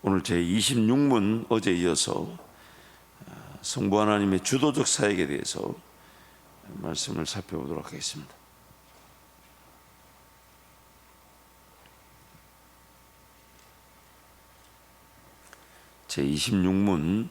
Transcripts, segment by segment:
오늘 제26문 어제 이어서 성부 하나님의 주도적 사역에 대해서 말씀을 살펴보도록 하겠습니다. 제26문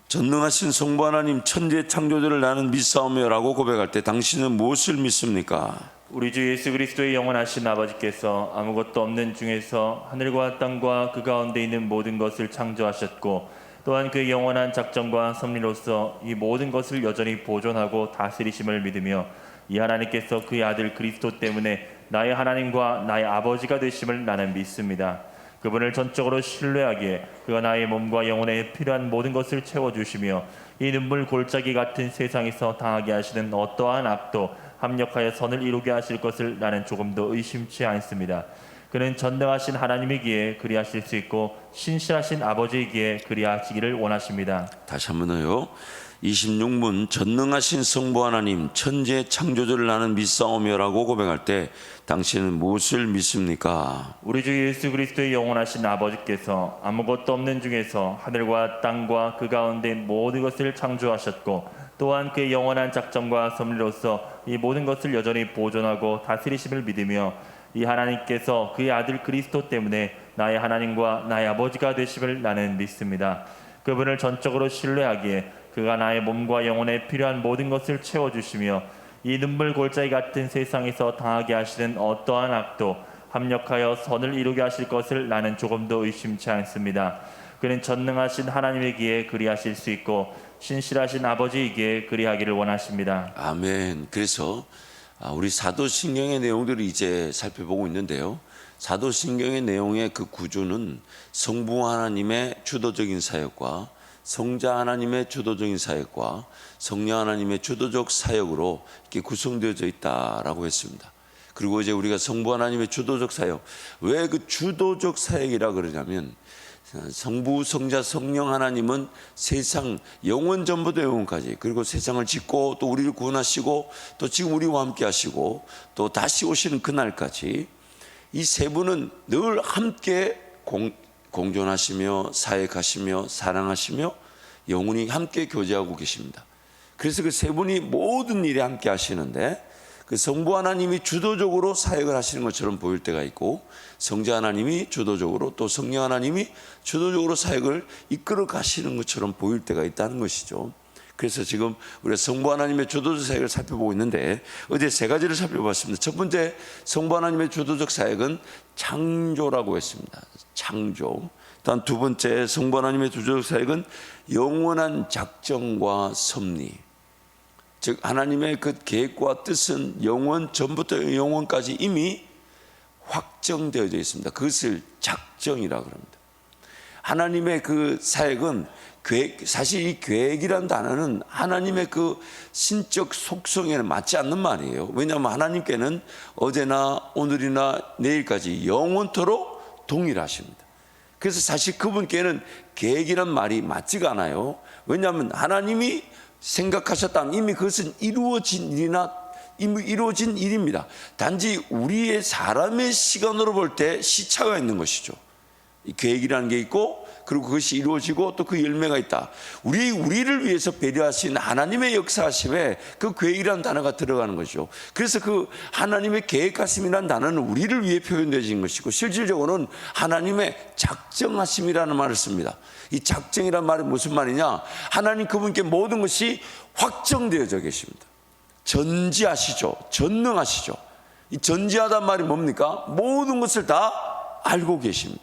전능하신 성부 하나님 천지의 창조주를 나는 믿사오며라고 고백할 때 당신은 무엇을 믿습니까? 우리 주 예수 그리스도의 영원하신 아버지께서 아무것도 없는 중에서 하늘과 땅과 그 가운데 있는 모든 것을 창조하셨고 또한 그의 영원한 작정과 섭리로서 이 모든 것을 여전히 보존하고 다스리심을 믿으며 이 하나님께서 그의 아들 그리스도 때문에 나의 하나님과 나의 아버지가 되심을 나는 믿습니다. 그분을 전적으로 신뢰하기에 그가 나의 몸과 영혼에 필요한 모든 것을 채워주시며 이 눈물 골짜기 같은 세상에서 당하게 하시는 어떠한 악도 합력하여 선을 이루게 하실 것을 나는 조금도 의심치 않습니다. 그는 전능하신 하나님이기에 그리하실 수 있고 신실하신 아버지이기에 그리하시기를 원하십니다. 다시 한번 더요. 26문 전능하신 성부 하나님 천지의 창조주를 나는 믿사오며라고 고백할 때 당신은 무엇을 믿습니까? 우리 주 예수 그리스도의 영원하신 아버지께서 아무것도 없는 중에서 하늘과 땅과 그 가운데 모든 것을 창조하셨고 또한 그의 영원한 작정과 섭리로서 이 모든 것을 여전히 보존하고 다스리심을 믿으며 이 하나님께서 그의 아들 그리스도 때문에 나의 하나님과 나의 아버지가 되심을 나는 믿습니다. 그분을 전적으로 신뢰하기에 그가 나의 몸과 영혼에 필요한 모든 것을 채워주시며 이 눈물 골짜기 같은 세상에서 당하게 하시는 어떠한 악도 합력하여 선을 이루게 하실 것을 나는 조금도 의심치 않습니다. 그는 전능하신 하나님이기에 그리하실 수 있고 신실하신 아버지이기에 그리하기를 원하십니다. 아멘. 그래서 우리 사도신경의 내용들을 이제 살펴보고 있는데요. 사도신경의 내용의 그 구조는 성부 하나님의 주도적인 사역과 성자 하나님의 주도적인 사역과 성령 하나님의 주도적 사역으로 이렇게 구성되어져 있다라고 했습니다. 그리고 이제 우리가 성부 하나님의 주도적 사역, 왜 그 주도적 사역이라 그러냐면 성부, 성자, 성령 하나님은 세상 영원 전부터 영원까지 그리고 세상을 짓고 또 우리를 구원하시고 또 지금 우리와 함께 하시고 또 다시 오시는 그날까지 이 세 분은 늘 함께 공존하시며 사역하시며 사랑하시며 영원히 함께 교제하고 계십니다. 그래서 그 세 분이 모든 일에 함께 하시는데 그 성부 하나님이 주도적으로 사역을 하시는 것처럼 보일 때가 있고 성자 하나님이 주도적으로 또 성령 하나님이 주도적으로 사역을 이끌어 가시는 것처럼 보일 때가 있다는 것이죠. 그래서 지금 우리가 성부 하나님의 주도적 사역을 살펴보고 있는데 어제 세 가지를 살펴봤습니다. 첫 번째 성부 하나님의 주도적 사역은 창조라고 했습니다. 창조. 또한 두 번째 성부 하나님의 주도적 사역은 영원한 작정과 섭리. 즉 하나님의 그 계획과 뜻은 영원 전부터 영원까지 이미 확정되어져 있습니다. 그것을 작정이라고 합니다. 하나님의 그 사역은 계획, 사실 이 계획이라는 단어는 하나님의 그 신적 속성에는 맞지 않는 말이에요. 왜냐하면 하나님께는 어제나 오늘이나 내일까지 영원토록 동일하십니다. 그래서 사실 그분께는 계획이란 말이 맞지가 않아요. 왜냐하면 하나님이 생각하셨다면 이미 그것은 이루어진 일입니다. 단지 우리의 사람의 시간으로 볼 때 시차가 있는 것이죠. 이 계획이라는 게 있고 그리고 그것이 이루어지고 또 그 열매가 있다. 우리를 위해서 배려하신 하나님의 역사하심에 그 계획이라는 단어가 들어가는 것이죠. 그래서 그 하나님의 계획하심이라는 단어는 우리를 위해 표현되어진 것이고 실질적으로는 하나님의 작정하심이라는 말을 씁니다. 이 작정이라는 말이 무슨 말이냐? 하나님 그분께 모든 것이 확정되어져 계십니다. 전지하시죠. 전능하시죠. 이 전지하다는 말이 뭡니까? 모든 것을 다 알고 계십니다.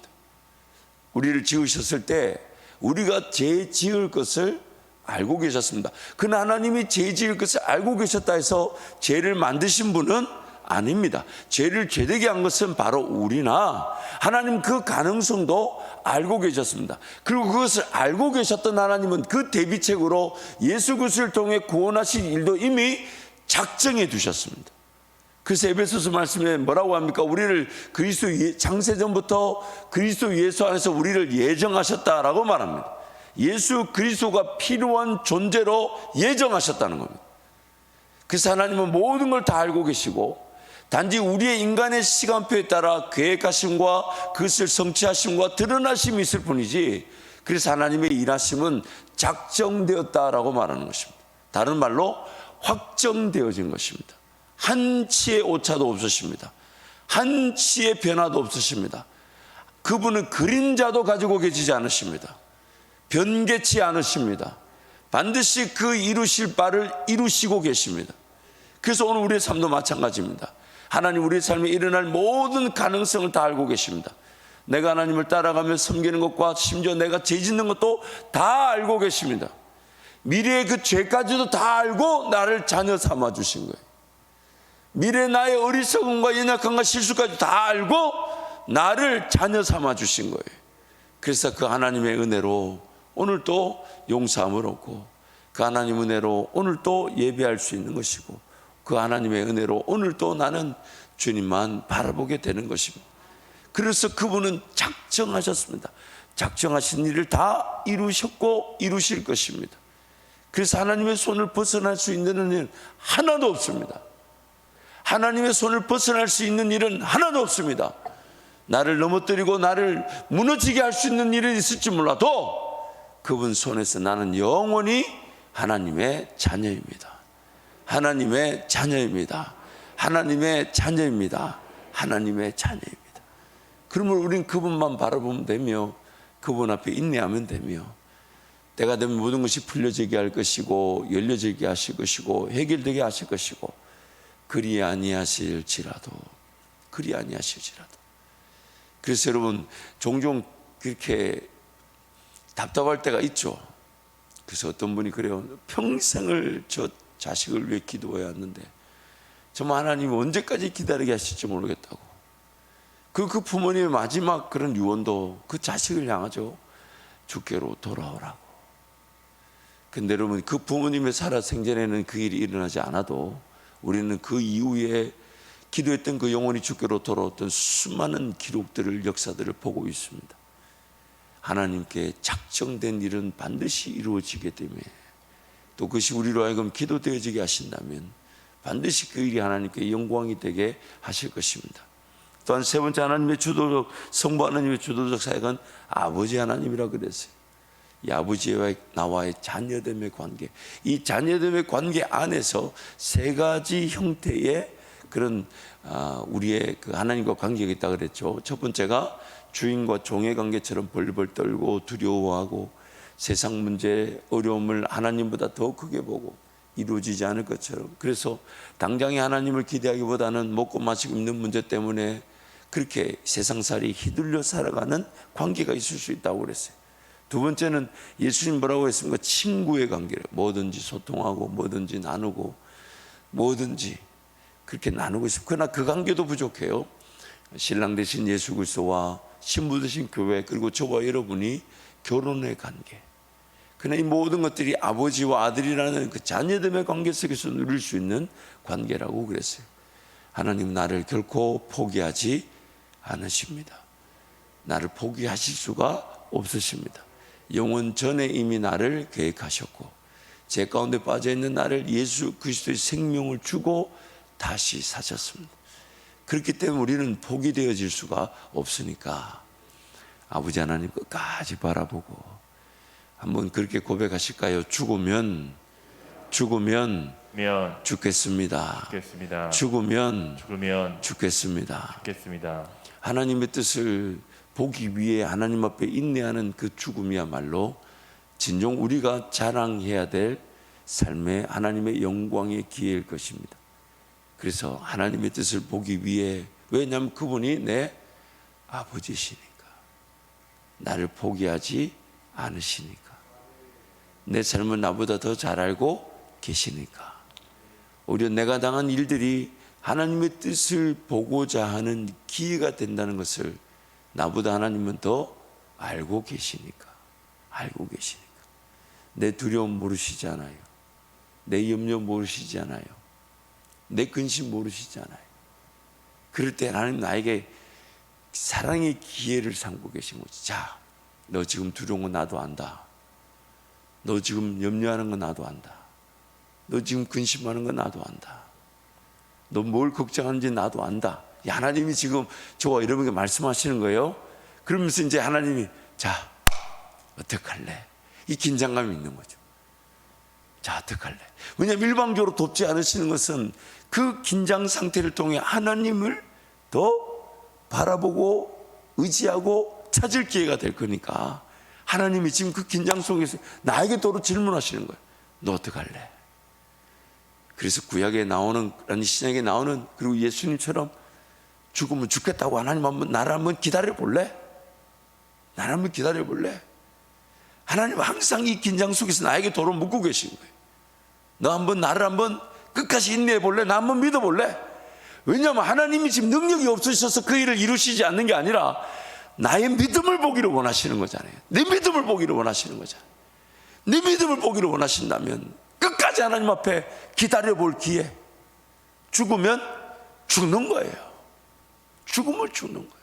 우리를 지으셨을 때 우리가 죄 지을 것을 알고 계셨습니다. 그러나 하나님이 죄 지을 것을 알고 계셨다 해서 죄를 만드신 분은 아닙니다. 죄를 죄되게 한 것은 바로 우리나 하나님 그 가능성도 알고 계셨습니다. 그리고 그것을 알고 계셨던 하나님은 그 대비책으로 예수 그리스도를 통해 구원하실 일도 이미 작정해 두셨습니다. 그래서 에베소서 말씀에 뭐라고 합니까? 우리를 그리스도 창세전부터 그리스도 예수 안에서 우리를 예정하셨다라고 말합니다. 예수 그리스도가 필요한 존재로 예정하셨다는 겁니다. 그래서 하나님은 모든 걸 다 알고 계시고 단지 우리의 인간의 시간표에 따라 계획하심과 그것을 성취하심과 드러나심이 있을 뿐이지, 그래서 하나님의 일하심은 작정되었다라고 말하는 것입니다. 다른 말로 확정되어진 것입니다. 한치의 오차도 없으십니다. 한치의 변화도 없으십니다. 그분은 그림자도 가지고 계시지 않으십니다. 변개치 않으십니다. 반드시 그 이루실 바를 이루시고 계십니다. 그래서 오늘 우리의 삶도 마찬가지입니다. 하나님 우리의 삶에 일어날 모든 가능성을 다 알고 계십니다. 내가 하나님을 따라가며 섬기는 것과 심지어 내가 죄 짓는 것도 다 알고 계십니다. 미래의 그 죄까지도 다 알고 나를 자녀 삼아 주신 거예요. 미래 나의 어리석음과 연약함과 실수까지 다 알고 나를 자녀 삼아 주신 거예요. 그래서 그 하나님의 은혜로 오늘 또 용서함을 얻고, 그 하나님 은혜로 오늘 또 예배할 수 있는 것이고, 그 하나님의 은혜로 오늘 또 나는 주님만 바라보게 되는 것입니다. 그래서 그분은 작정하셨습니다. 작정하신 일을 다 이루셨고 이루실 것입니다. 그래서 하나님의 손을 벗어날 수 있는 일은 하나도 없습니다. 하나님의 손을 벗어날 수 있는 일은 하나도 없습니다. 나를 넘어뜨리고 나를 무너지게 할 수 있는 일은 있을지 몰라도 그분 손에서 나는 영원히 하나님의 자녀입니다. 하나님의 자녀입니다. 하나님의 자녀입니다. 하나님의 자녀입니다. 그러면 우리는 그분만 바라보면 되며, 그분 앞에 인내하면 되며, 때가 되면 모든 것이 풀려지게 할 것이고 열려지게 하실 것이고 해결되게 하실 것이고, 그리 아니하실지라도. 그래서 여러분 종종 그렇게 답답할 때가 있죠. 그래서 어떤 분이 그래요. 평생을 저 자식을 위해 기도해 왔는데 정말 하나님이 언제까지 기다리게 하실지 모르겠다고. 그 부모님의 마지막 그런 유언도 그 자식을 향하죠. 주께로 돌아오라고. 근데 여러분 그 부모님의 살아 생전에는 그 일이 일어나지 않아도 우리는 그 이후에 기도했던 그 영혼이 주께로 돌아왔던 수많은 기록들을, 역사들을 보고 있습니다. 하나님께 작정된 일은 반드시 이루어지게 되며, 또 그것이 우리로 하여금 기도되어지게 하신다면 반드시 그 일이 하나님께 영광이 되게 하실 것입니다. 또한 세 번째, 하나님의 주도적, 성부 하나님의 주도적 사역은 아버지 하나님이라 그랬어요. 이 아버지와 나와의 자녀됨의 관계, 이 자녀됨의 관계 안에서 세 가지 형태의 그런 우리의 그 하나님과 관계가 있다 그랬죠. 첫 번째가 주인과 종의 관계처럼 벌벌 떨고 두려워하고 세상 문제, 어려움을 하나님보다 더 크게 보고 이루어지지 않을 것처럼, 그래서 당장에 하나님을 기대하기보다는 먹고 마시고 입는 문제 때문에 그렇게 세상살이 휘둘려 살아가는 관계가 있을 수 있다고 그랬어요. 두 번째는 예수님 뭐라고 했습니까? 친구의 관계를 뭐든지 소통하고 뭐든지 나누고 뭐든지 그렇게 나누고 싶고, 그러나 그 관계도 부족해요. 신랑 되신 예수 그리스도와 신부 되신 교회, 그리고 저와 여러분이 결혼의 관계, 그러나 이 모든 것들이 아버지와 아들이라는 그 자녀됨의 관계 속에서 누릴 수 있는 관계라고 그랬어요. 하나님은 나를 결코 포기하지 않으십니다. 나를 포기하실 수가 없으십니다. 영원 전에 이미 나를 계획하셨고 제 가운데 빠져있는 나를 예수 그리스도의 생명을 주고 다시 사셨습니다. 그렇기 때문에 우리는 포기되어질 수가 없으니까 아버지 하나님 끝까지 바라보고 한번 그렇게 고백하실까요? 죽으면 죽겠습니다. 죽으면 죽겠습니다. 하나님의 뜻을 보기 위해 하나님 앞에 인내하는 그 죽음이야말로 진정 우리가 자랑해야 될 삶의 하나님의 영광의 기회일 것입니다. 그래서 하나님의 뜻을 보기 위해, 왜냐하면 그분이 내 아버지시니까, 나를 포기하지 않으시니까, 내 삶을 나보다 더 잘 알고 계시니까, 오히려 내가 당한 일들이 하나님의 뜻을 보고자 하는 기회가 된다는 것을 나보다 하나님은 더 알고 계시니까. 내 두려움 모르시잖아요. 내 염려 모르시잖아요. 내 근심 모르시잖아요. 그럴 때 하나님 나에게 사랑의 기회를 삼고 계신 거지. 자, 너 지금 두려운 건 나도 안다. 너 지금 염려하는 건 나도 안다. 너 지금 근심하는 건 나도 안다. 너 뭘 걱정하는지 나도 안다. 하나님이 지금 저와 여러분에게 말씀하시는 거예요. 그러면서 이제 하나님이 자, 어떡할래? 이 긴장감이 있는 거죠. 자, 어떡할래? 왜냐하면 일방적으로 돕지 않으시는 것은 그 긴장 상태를 통해 하나님을 더 바라보고 의지하고 찾을 기회가 될 거니까 하나님이 지금 그 긴장 속에서 나에게 도로 질문하시는 거예요. 너 어떡할래? 그래서 구약에 나오는, 아니 신약에 나오는, 그리고 예수님처럼 죽으면 죽겠다고 하나님 나를 한번 기다려 볼래? 나를 한번 기다려 볼래? 하나님은 항상 이 긴장 속에서 나에게 도로 묻고 계신 거예요. 너 한번 나를 한번 끝까지 인내해 볼래? 나 한번 믿어 볼래? 왜냐하면 하나님이 지금 능력이 없으셔서 그 일을 이루시지 않는 게 아니라 나의 믿음을 보기를 원하시는 거잖아요. 내 믿음을 보기를 원하시는 거잖아요. 내 믿음을 보기를 원하신다면 끝까지 하나님 앞에 기다려 볼 기회. 죽으면 죽는 거예요. 죽음을 죽는 거예요.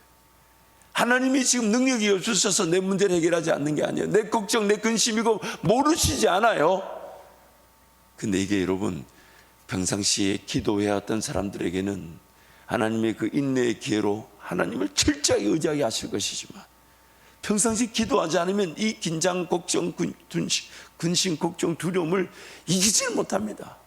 하나님이 지금 능력이 없으셔서 내 문제를 해결하지 않는 게 아니에요. 내 걱정, 내 근심이고 모르시지 않아요. 근데 이게 여러분, 평상시에 기도해왔던 사람들에게는 하나님의 그 인내의 기회로 하나님을 철저하게 의지하게 하실 것이지만, 평상시 기도하지 않으면 이 긴장, 걱정, 근심, 걱정, 두려움을 이기지를 못합니다.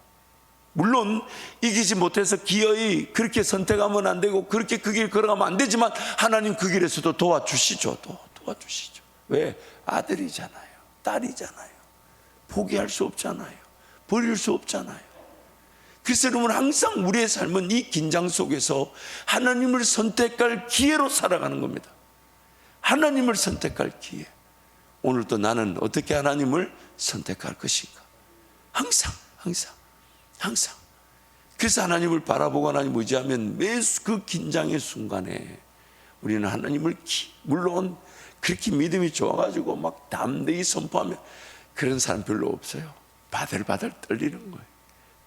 물론 이기지 못해서 기어이 그렇게 선택하면 안 되고 그렇게 그 길 걸어가면 안 되지만 하나님 그 길에서도 도와주시죠. 도와주시죠. 왜? 아들이잖아요. 딸이잖아요. 포기할 수 없잖아요. 버릴 수 없잖아요. 그래서 여러분, 항상 우리의 삶은 이 긴장 속에서 하나님을 선택할 기회로 살아가는 겁니다. 하나님을 선택할 기회. 오늘도 나는 어떻게 하나님을 선택할 것인가? 항상. 그래서 하나님을 바라보고 하나님 의지하면 매 그 긴장의 순간에 우리는 하나님을 물론 그렇게 믿음이 좋아가지고 막 담대히 선포하면 그런 사람 별로 없어요. 바들바들 떨리는 거예요.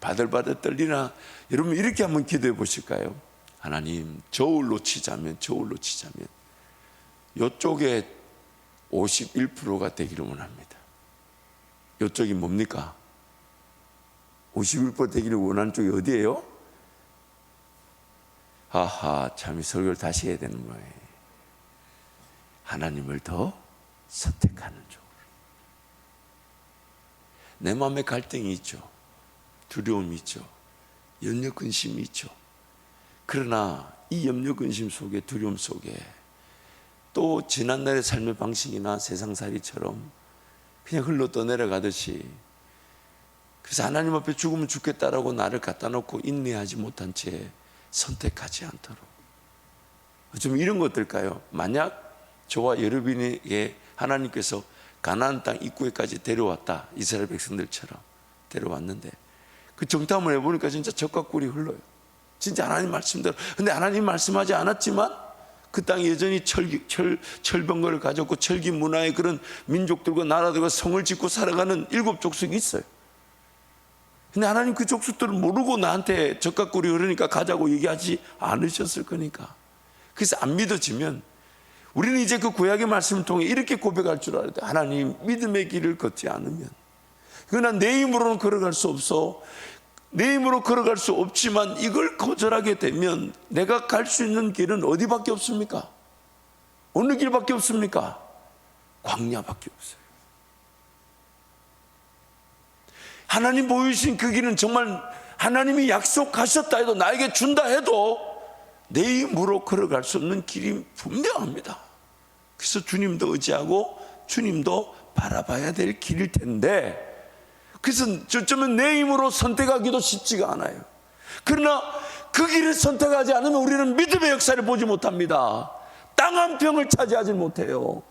바들바들 떨리나 여러분 이렇게 한번 기도해 보실까요? 하나님, 저울 놓치자면 이쪽에 51%가 되기를 원합니다. 이쪽이 뭡니까? 51% 되기를 원하는 쪽이 어디예요? 참, 설교를 다시 해야 되는 거예요. 하나님을 더 선택하는 쪽으로. 내 마음에 갈등이 있죠. 두려움이 있죠. 염려 근심이 있죠. 그러나 이 염려 근심 속에, 두려움 속에 또 지난날의 삶의 방식이나 세상살이처럼 그냥 흘러 떠내려가듯이, 그래서 하나님 앞에 죽으면 죽겠다라고 나를 갖다 놓고 인내하지 못한 채 선택하지 않도록. 좀 이런 거 어떨까요? 만약 저와 여러분에게 하나님께서 가나안 땅 입구에까지 데려왔다, 이스라엘 백성들처럼 데려왔는데 그 정탐을 해보니까 진짜 적과 꿀이 흘러요. 진짜 하나님 말씀대로. 근데 하나님 말씀하지 않았지만 그 땅이 여전히 철병거를 가졌고 철기 문화의 그런 민족들과 나라들과 성을 짓고 살아가는 7 족속이 있어요. 근데 하나님 그 족속들을 모르고 나한테 적과 꿀이 흐르니까 가자고 얘기하지 않으셨을 거니까. 그래서 안 믿어지면 우리는 이제 그 구약의 말씀을 통해 이렇게 고백할 줄 알아야 돼. 하나님, 믿음의 길을 걷지 않으면, 그러나 내 힘으로는 걸어갈 수 없어. 내 힘으로 걸어갈 수 없지만 이걸 거절하게 되면 내가 갈 수 있는 길은 어디밖에 없습니까? 어느 길밖에 없습니까? 광야밖에 없어요. 하나님 보여주신 그 길은 정말 하나님이 약속하셨다 해도, 나에게 준다 해도 내 힘으로 걸어갈 수 없는 길이 분명합니다. 그래서 주님도 의지하고 주님도 바라봐야 될 길일 텐데, 그래서 저점은 내 힘으로 선택하기도 쉽지가 않아요. 그러나 그 길을 선택하지 않으면 우리는 믿음의 역사를 보지 못합니다. 땅 한 평을 차지하지 못해요.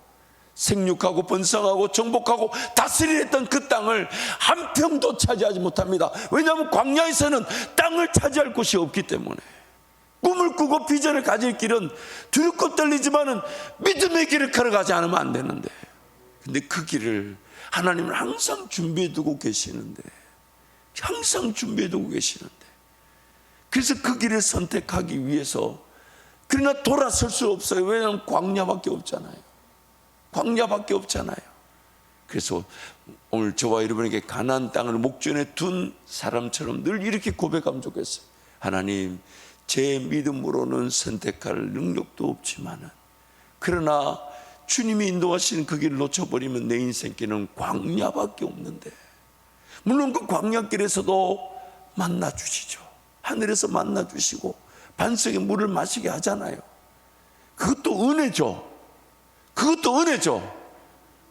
생육하고 번성하고 정복하고 다스리랬던 그 땅을 한 평도 차지하지 못합니다. 왜냐하면 광야에서는 땅을 차지할 곳이 없기 때문에. 꿈을 꾸고 비전을 가질 길은 두렵고 떨리지만은 믿음의 길을 걸어가지 않으면 안 되는데, 근데 그 길을 하나님은 항상 준비해 두고 계시는데, 그래서 그 길을 선택하기 위해서, 그러나 돌아설 수 없어요. 왜냐하면 광야밖에 없잖아요. 그래서 오늘 저와 여러분에게 가나안 땅을 목전에 둔 사람처럼 늘 이렇게 고백하면 좋겠어요. 하나님, 제 믿음으로는 선택할 능력도 없지만은, 그러나 주님이 인도하시는 그 길을 놓쳐버리면 내 인생길은 광야밖에 없는데, 물론 그 광야길에서도 만나주시죠. 하늘에서 만나주시고 반석의 물을 마시게 하잖아요. 그것도 은혜죠. 그것도 은혜죠.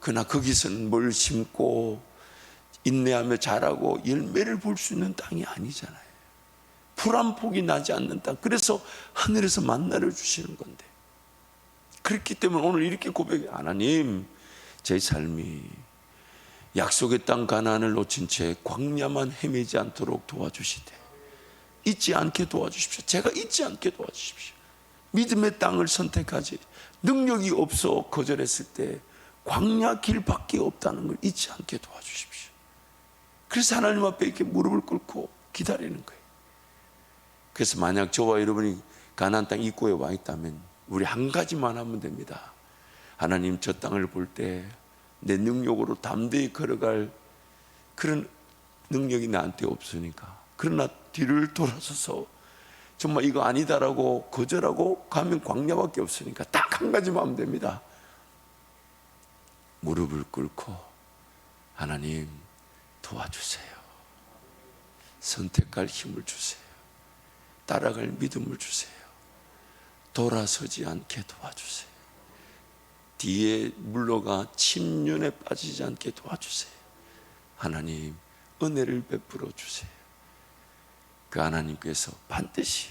그러나 거기서는 뭘 심고 인내하며 자라고 열매를 볼 수 있는 땅이 아니잖아요. 풀 한 폭이 나지 않는 땅. 그래서 하늘에서 만나를 주시는 건데, 그렇기 때문에 오늘 이렇게 고백해. 하나님, 제 삶이 약속의 땅 가나안을 놓친 채 광야만 헤매지 않도록 도와주시되, 잊지 않게 도와주십시오. 제가 잊지 않게 도와주십시오. 믿음의 땅을 선택하지, 능력이 없어 거절했을 때 광야 길밖에 없다는 걸 잊지 않게 도와주십시오. 그래서 하나님 앞에 이렇게 무릎을 꿇고 기다리는 거예요. 그래서 만약 저와 여러분이 가나안 땅 입구에 와 있다면 우리 한 가지만 하면 됩니다. 하나님, 저 땅을 볼 때 내 능력으로 담대히 걸어갈 그런 능력이 나한테 없으니까, 그러나 뒤를 돌아서서 정말 이거 아니다라고 거절하고 가면 광야밖에 없으니까 딱 한 가지만 하면 됩니다. 무릎을 꿇고 하나님 도와주세요. 선택할 힘을 주세요. 따라갈 믿음을 주세요. 돌아서지 않게 도와주세요. 뒤에 물러가 침륜에 빠지지 않게 도와주세요. 하나님, 은혜를 베풀어 주세요. 그 하나님께서 반드시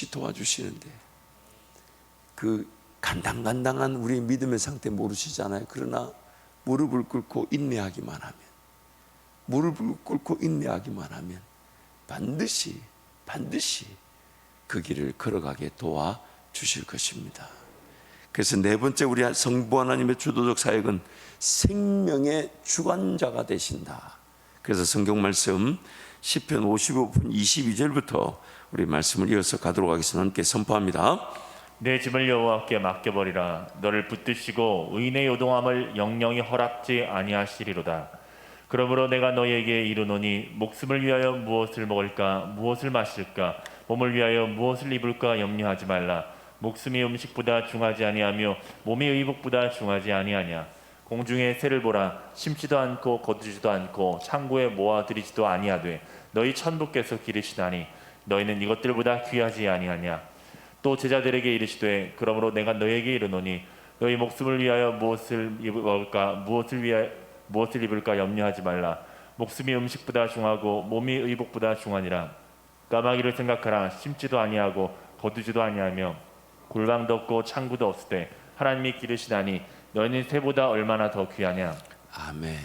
도와주시는데, 그 간당간당한 우리의 믿음의 상태 모르시잖아요. 그러나 무릎을 꿇고 인내하기만 하면 반드시 그 길을 걸어가게 도와주실 것입니다. 그래서 네 번째, 우리 성부 하나님의 주도적 사역은 생명의 주관자가 되신다. 그래서 성경 말씀 시편 55편 22절부터 우리 말씀을 이어서 가도록 하겠습니다. 함께 선포합니다. 내 짐을 여호와께 맡겨버리라. 너를 붙드시고 의인의 요동함을 영영히 허락지 아니하시리로다. 그러므로 내가 너희에게 이르노니 목숨을 위하여 무엇을 먹을까 무엇을 마실까 몸을 위하여 무엇을 입을까 염려하지 말라. 목숨이 음식보다 중하지 아니하며 몸이 의복보다 중하지 아니하냐. 공중의 새를 보라. 심지도 않고 거두지도 않고 창고에 모아들이지도 아니하되 너희 천부께서 기르시나니 너희는 이것들보다 귀하지 아니하냐. 또 제자들에게 이르시되 그러므로 내가 너희에게 이르노니 너희 목숨을 위하여 무엇을 먹을까 무엇을 입을까 염려하지 말라. 목숨이 음식보다 중하고 몸이 의복보다 중하니라. 까마귀를 생각하라. 심지도 아니하고 거두지도 아니하며 골방도 없고 창구도 없을 때 하나님이 기르시다니 너희는 새보다 얼마나 더 귀하냐. 아멘.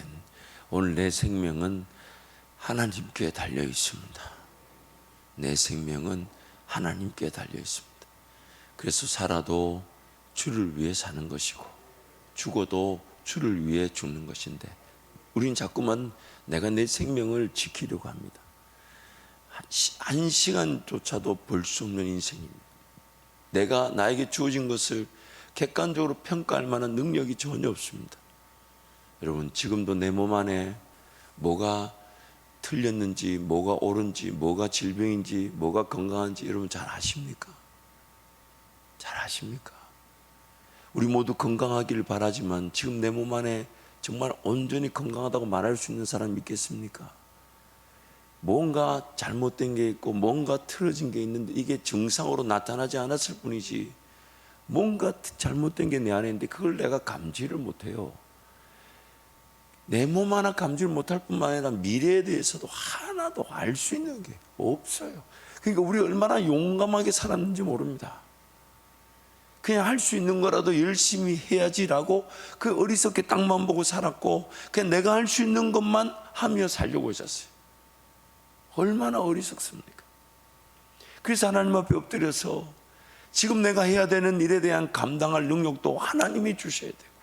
오늘 내 생명은 하나님께 달려 있습니다. 내 생명은 하나님께 달려 있습니다. 그래서 살아도 주를 위해 사는 것이고 죽어도 주를 위해 죽는 것인데, 우린 자꾸만 내가 내 생명을 지키려고 합니다. 한 시간조차도 벌 수 없는 인생입니다. 내가 나에게 주어진 것을 객관적으로 평가할 만한 능력이 전혀 없습니다. 여러분, 지금도 내 몸 안에 뭐가 틀렸는지, 뭐가 옳은지, 뭐가 질병인지, 뭐가 건강한지 여러분 잘 아십니까? 잘 아십니까? 우리 모두 건강하기를 바라지만 지금 내 몸 안에 정말 온전히 건강하다고 말할 수 있는 사람 있겠습니까? 뭔가 잘못된 게 있고 뭔가 틀어진 게 있는데 이게 증상으로 나타나지 않았을 뿐이지, 뭔가 잘못된 게 내 안에 있는데 그걸 내가 감지를 못해요. 내 몸 하나 감지를 못할 뿐만 아니라 미래에 대해서도 하나도 알 수 있는 게 없어요. 그러니까 우리 얼마나 용감하게 살았는지 모릅니다. 그냥 할 수 있는 거라도 열심히 해야지라고 그 어리석게 땅만 보고 살았고, 그냥 내가 할 수 있는 것만 하며 살려고 하셨어요. 얼마나 어리석습니까? 그래서 하나님 앞에 엎드려서 지금 내가 해야 되는 일에 대한 감당할 능력도 하나님이 주셔야 되고,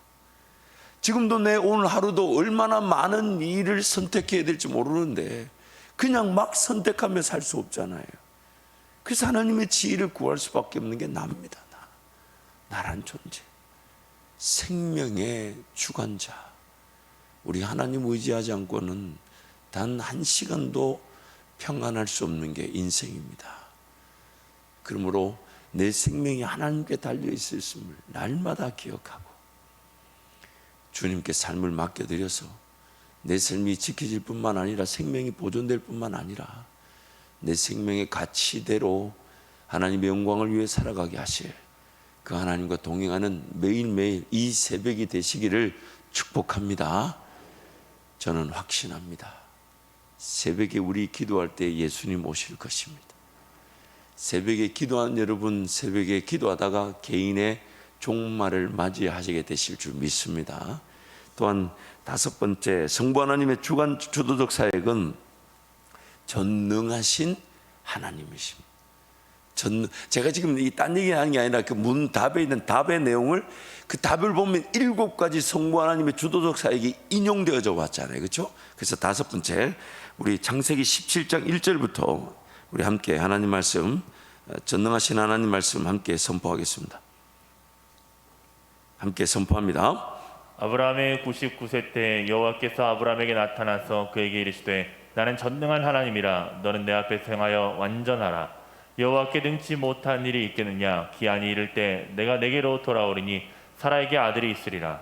지금도 내 오늘 하루도 얼마나 많은 일을 선택해야 될지 모르는데 그냥 막 선택하며 살 수 없잖아요. 그래서 하나님의 지혜를 구할 수밖에 없는 게 납니다. 나란 존재, 생명의 주관자. 우리 하나님 의지하지 않고는 단 한 시간도 평안할 수 없는 게 인생입니다. 그러므로 내 생명이 하나님께 달려 있음을 날마다 기억하고 주님께 삶을 맡겨드려서 내 삶이 지켜질 뿐만 아니라 생명이 보존될 뿐만 아니라 내 생명의 가치대로 하나님의 영광을 위해 살아가게 하실 그 하나님과 동행하는 매일매일 이 새벽이 되시기를 축복합니다. 저는 확신합니다. 새벽에 우리 기도할 때 예수님 오실 것입니다. 새벽에 기도한 여러분, 새벽에 기도하다가 개인의 종말을 맞이하시게 되실 줄 믿습니다. 또한 다섯 번째, 성부 하나님의 주관 주도적 사역은 전능하신 하나님이십니다. 제가 지금 이 딴 얘기하는 게 아니라 그 문답에 있는 답의 내용을 그 답을 보면 7가지 성부 하나님의 주도적 사역이 인용되어져 왔잖아요. 그렇죠? 그래서 다섯 번째, 우리 창세기 17장 1절부터 우리 함께 하나님 말씀, 전능하신 하나님 말씀 함께 선포하겠습니다. 함께 선포합니다. 아브라함의 99세 때 여호와께서 아브라함에게 나타나서 그에게 이르시되 나는 전능한 하나님이라 너는 내 앞에 행하여 완전하라. 여호와께 능치 못한 일이 있겠느냐. 기한이 이를 때 내가 내게로 돌아오리니 사라에게 아들이 있으리라.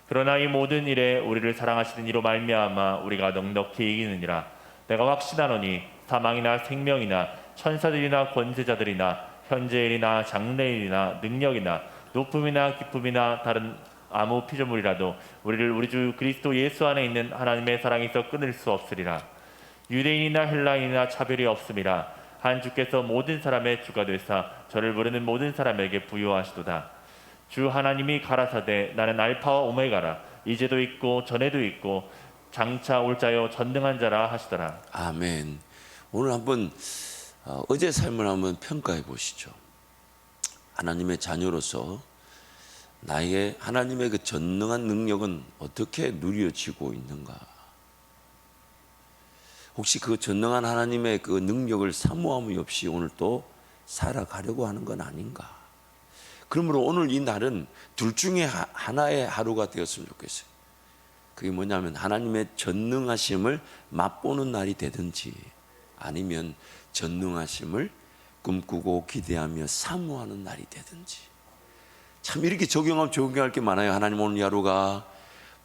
그러나 이 모든 일에 우리를 사랑하시는 이로 말미암아 우리가 넉넉히 이기느니라. 내가 확신하노니 사망이나 생명이나 천사들이나 권세자들이나 현재일이나 장래일이나 능력이나 높음이나 기쁨이나 다른 아무 피조물이라도 우리를 우리 주 그리스도 예수 안에 있는 하나님의 사랑에서 끊을 수 없으리라. 유대인이나 헬라인이나 차별이 없음이라. 한 주께서 모든 사람의 주가 되사 저를 부르는 모든 사람에게 부요하시도다. 주 하나님이 가라사대 나는 알파와 오메가라. 이제도 있고 전에도 있고 장차 올 자요 전능한 자라 하시더라. 아멘. 오늘 한번 어제 삶을 한번 평가해 보시죠. 하나님의 자녀로서 나에게 하나님의 그 전능한 능력은 어떻게 누려지고 있는가? 혹시 그 전능한 하나님의 그 능력을 사모함이 없이 오늘 또 살아가려고 하는 건 아닌가? 그러므로 오늘 이 날은 둘 중에 하나의 하루가 되었으면 좋겠어요. 그게 뭐냐면 하나님의 전능하심을 맛보는 날이 되든지 아니면 전능하심을 꿈꾸고 기대하며 사모하는 날이 되든지. 참 이렇게 적용할 게 많아요. 하나님 오늘 이 하루가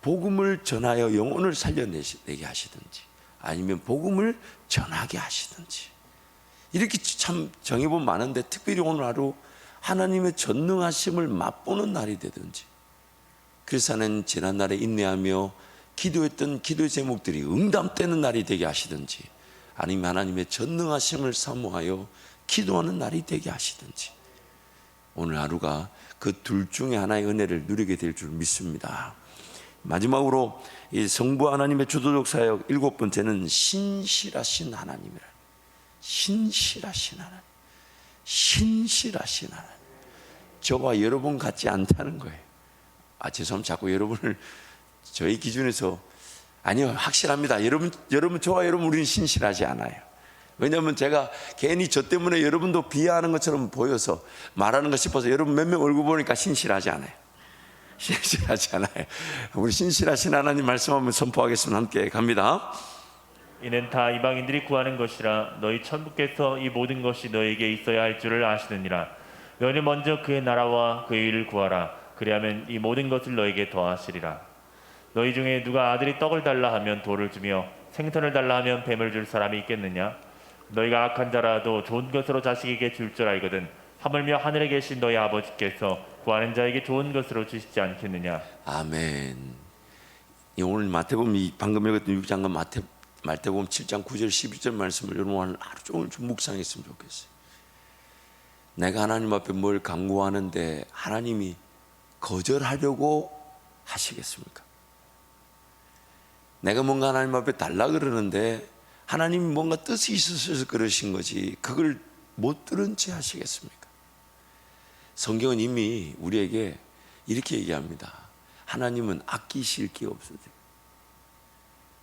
복음을 전하여 영혼을 살려내게 하시든지 아니면 복음을 전하게 하시든지 이렇게 참 정해보면 많은데 특별히 오늘 하루 하나님의 전능하심을 맛보는 날이 되든지 그래서 나는 지난날에 인내하며 기도했던 기도의 제목들이 응답되는 날이 되게 하시든지 아니면 하나님의 전능하심을 사모하여 기도하는 날이 되게 하시든지 오늘 하루가 그 둘 중에 하나의 은혜를 누리게 될 줄 믿습니다. 마지막으로 이 성부 하나님의 주도적 사역 7번째는 신실하신 하나님이라. 신실하신 하나님. 신실하신 하나님. 저와 여러분 같지 않다는 거예요. 죄송합니다. 자꾸 여러분을 저희 기준에서 아니요, 확실합니다. 여러분 저와 여러분 우리는 신실하지 않아요. 왜냐하면 제가 괜히 저 때문에 여러분도 비하하는 것처럼 보여서 말하는 것 싶어서 여러분 몇 명 얼굴 보니까 신실하지 않아요. 신실하지 않아요. 우리 신실하신 하나님 말씀 한번 선포하겠습니다. 함께 갑니다. 이는 다 이방인들이 구하는 것이라. 너희 천부께서 이 모든 것이 너에게 있어야 할 줄을 아시느니라. 너희는 먼저 그의 나라와 그의 일을 구하라. 그리하면 이 모든 것을 너에게 더하시리라. 너희 중에 누가 아들이 떡을 달라 하면 돌을 주며 생선을 달라 하면 뱀을 줄 사람이 있겠느냐? 너희가 악한 자라도 좋은 것으로 자식에게 줄 줄 알거든 하물며 하늘에 계신 너희 아버지께서 구하는 자에게 좋은 것으로 주시지 않겠느냐? 아멘. 오늘 마태복음 방금 읽었던 6장과 마태복음 7장 9절 12절 말씀을 여러분 하루 종일 좀 묵상했으면 좋겠어요. 내가 하나님 앞에 뭘 간구하는데 하나님이 거절하려고 하시겠습니까? 내가 뭔가 하나님 앞에 달라 그러는데 하나님이 뭔가 뜻이 있으셔서 그러신 거지 그걸 못 들은 채 하시겠습니까? 성경은 이미 우리에게 이렇게 얘기합니다. 하나님은 아끼실 게 없어요.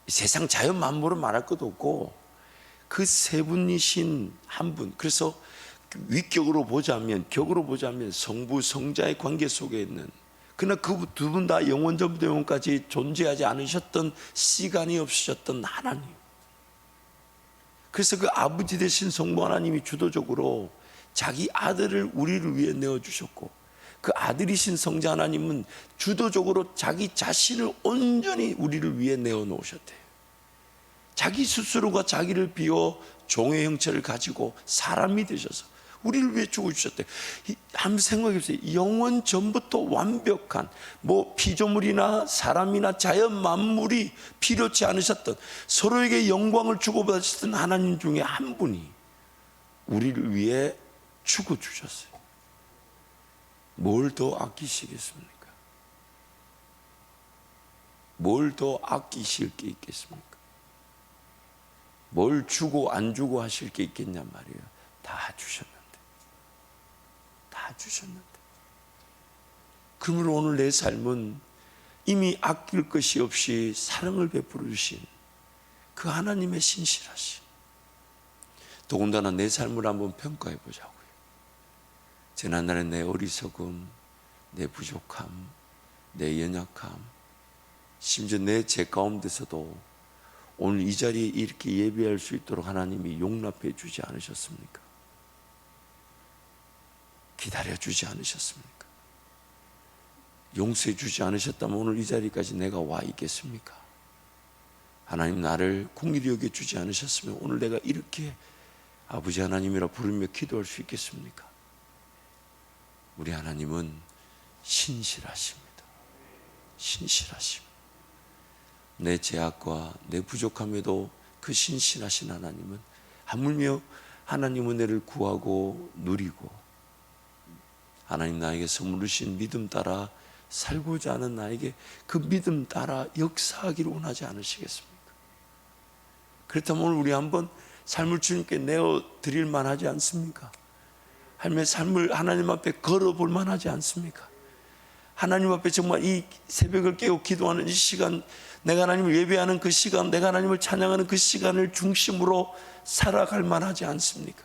세상 자연 만물은 말할 것도 없고 그 세 분이신 한 분. 그래서 격으로 보자면 성부 성자의 관계 속에 있는 그러나 그 두 분 다 영원전부터 영원까지 존재하지 않으셨던 시간이 없으셨던 하나님. 그래서 그 아버지 되신 성부 하나님이 주도적으로 자기 아들을 우리를 위해 내어주셨고, 그 아들이신 성자 하나님은 주도적으로 자기 자신을 온전히 우리를 위해 내어놓으셨대요. 자기 스스로가 자기를 비워 종의 형체를 가지고 사람이 되셔서 우리를 위해 죽어주셨대요. 한번 생각해보세요. 영원 전부터 완벽한 피조물이나 사람이나 자연 만물이 필요치 않으셨던, 서로에게 영광을 주고받으셨던 하나님 중에 한 분이 우리를 위해 죽어주셨어요. 뭘 더 아끼시겠습니까? 뭘 더 아끼실 게 있겠습니까? 뭘 주고 안 주고 하실 게 있겠냔 말이에요. 다 주셨는데. 다 주셨는데. 그러므로 오늘 내 삶은 이미 아낄 것이 없이 사랑을 베풀어 주신 그 하나님의 신실하심. 더군다나 내 삶을 한번 평가해 보자고요. 지난날의 내 어리석음, 내 부족함, 내 연약함, 심지어 내 죄 가운데서도 오늘 이 자리에 이렇게 예배할 수 있도록 하나님이 용납해 주지 않으셨습니까? 기다려 주지 않으셨습니까? 용서해 주지 않으셨다면 오늘 이 자리까지 내가 와 있겠습니까? 하나님 나를 긍휼히 여겨 주지 않으셨으면 오늘 내가 이렇게 아버지 하나님이라 부르며 기도할 수 있겠습니까? 우리 하나님은 신실하십니다. 신실하십니다. 내 죄악과 내 부족함에도 그 신실하신 하나님은, 하물며 하나님 은혜를 구하고 누리고 하나님 나에게 선물 주신 믿음 따라 살고자 하는 나에게 그 믿음 따라 역사하기를 원하지 않으시겠습니까? 그렇다면 오늘 우리 한번 삶을 주님께 내어드릴 만하지 않습니까? 삶의 삶을 하나님 앞에 걸어볼 만하지 않습니까? 하나님 앞에 정말 이 새벽을 깨고 기도하는 이 시간, 내가 하나님을 예배하는 그 시간, 내가 하나님을 찬양하는 그 시간을 중심으로 살아갈 만하지 않습니까?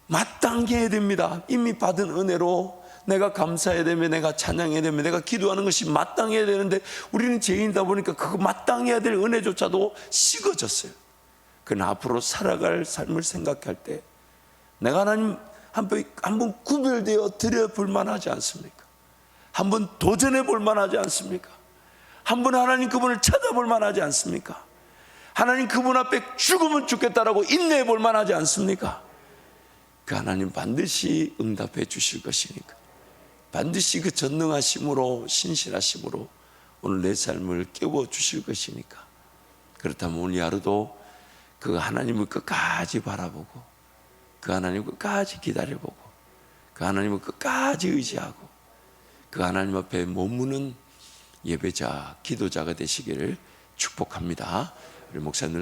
마땅히 해야 됩니다. 이미 받은 은혜로 내가 감사해야 되며, 내가 찬양해야 되며, 내가 기도하는 것이 마땅해야 되는데 우리는 죄인이다 보니까 그거 마땅해야 될 은혜조차도 식어졌어요. 그러나 앞으로 살아갈 삶을 생각할 때 내가 하나님 한번 구별되어 드려볼 만하지 않습니까? 한번 도전해 볼 만하지 않습니까? 한번 하나님 그분을 찾아볼 만하지 않습니까? 하나님 그분 앞에 죽으면 죽겠다라고 인내해 볼 만하지 않습니까? 그 하나님 반드시 응답해 주실 것이니까, 반드시 그 전능하심으로 신실하심으로 오늘 내 삶을 깨워 주실 것이니까, 그렇다면 오늘 하루도 그 하나님을 끝까지 바라보고, 그 하나님을 끝까지 기다려보고, 그 하나님을 끝까지 의지하고, 그 하나님 앞에 머무는 예배자, 기도자가 되시기를 축복합니다. 우리 목사님들